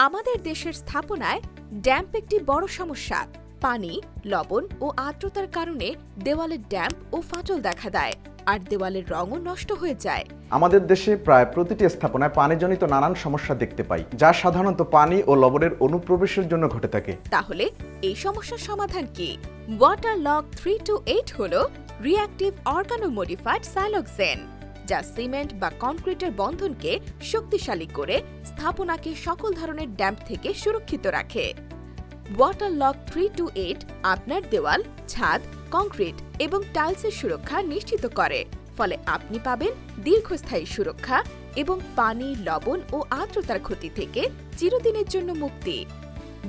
আমাদের দেশের স্থাপনায় ড্যাম্প একটি বড় সমস্যা। পানি, লবণ ও আর্দ্রতার কারণে দেওয়ালে ড্যাম্প ও ফাটল দেখা দেয়, আর দেওয়ালের রঙও নষ্ট হয়ে যায়। আমাদের দেশে প্রায় প্রতিটি স্থাপনায় পানিজনিত নানান সমস্যা দেখতে পাই, যা সাধারণত পানি ও লবণের অনুপ্রবেশের জন্য ঘটে থাকে। তাহলে এই সমস্যার সমাধান কি? ওয়াটার লক 328 হল রিঅ্যাক্টিভ অর্গানো-মডিফাইড সাইলোক্সেন, যা সিমেন্ট বা কনক্রিটের বন্ধনকে শক্তিশালী করে স্থাপনাকে সকল ধরনের ড্যাম্প থেকে সুরক্ষিত রাখে। ওয়াটার লক 328 আপনার দেওয়াল, ছাদ, কংক্রিট এবং টাইলসের সুরক্ষা নিশ্চিত করে, ফলে আপনি পাবেন দীর্ঘস্থায়ী সুরক্ষা এবং পানি, লবণ ও আর্দ্রতার ক্ষতি থেকে চিরদিনের জন্য মুক্তি।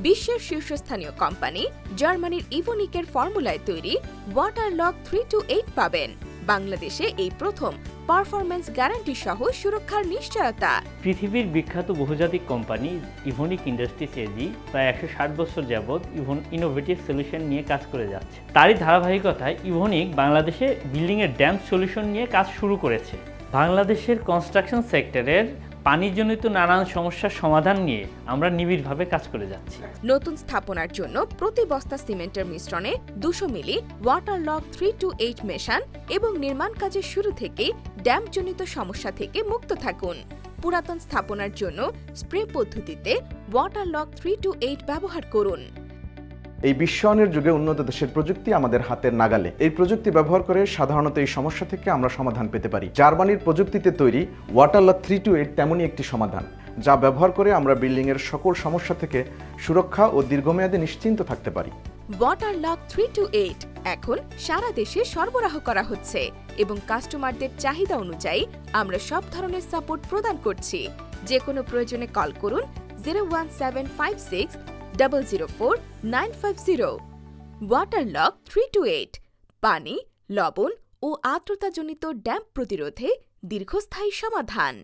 বিশ্বের শীর্ষস্থানীয় কোম্পানি জার্মানির ইভোনিকের ফর্মুলায় তৈরি ওয়াটার লক 328 পাবেন। বাংলাদেশে এই প্রথম পারফরম্যান্স গ্যারান্টি সহ সুরক্ষার নিশ্চয়তা। পৃথিবীর বিখ্যাত বহুজাতিক কোম্পানি ইভোনিক ইন্ডাস্ট্রিজ এজি প্রায় 160 বছর যাবৎ ইনোভেটিভ সলিউশন নিয়ে কাজ করে যাচ্ছে। তারই ধারাবাহিকতায় ইভোনিক বাংলাদেশে বিল্ডিংয়ের ড্যাম্প সলিউশন নিয়ে কাজ শুরু করেছে। বাংলাদেশের কনস্ট্রাকশন সেক্টরের পানিজনিত নানান সমস্যার সমাধান নিয়ে আমরা নিবিড়ভাবে কাজ করে যাচ্ছি। নতুন স্থাপনার জন্য প্রতি বস্তা সিমেন্টের মিশ্রণে 200 মিলি ওয়াটার লক 328 মেশান এবং নির্মাণ কাজের শুরু থেকেই ড্যাম্পজনিত সমস্যা থেকে মুক্ত থাকুন। পুরাতন স্থাপনার জন্য স্প্রে পদ্ধতিতে ওয়াটার লক 328 ব্যবহার করুন। এই বিশ্বায়নের যুগে উন্নত দেশের প্রযুক্তি আমাদের হাতের নাগালে। এই প্রযুক্তি ব্যবহার করে সাধারণত এই সমস্যা থেকে আমরা সমাধান পেতে পারি। জার্মানির প্রযুক্তিতে তৈরি ওয়াটার লক 328 তেমনই একটি সমাধান, যা ব্যবহার করে আমরা বিল্ডিংয়ের সকল সমস্যা থেকে সুরক্ষা ও দীর্ঘমেয়াদে নিশ্চিন্ত থাকতে পারি। ওয়াটার লক 328 এখন সারা দেশে সরবরাহ করা হচ্ছে এবং কাস্টমারদের চাহিদা অনুযায়ী আমরা সব ধরনের সাপোর্ট প্রদান করছি। যে কোনো প্রয়োজনে কল করুন 01756 004 950। ওয়াটার লক 328 পানি, লবণ ও আর্দ্রতাজনিত ড্যাম্প প্রতিরোধে দীর্ঘস্থায়ী সমাধান।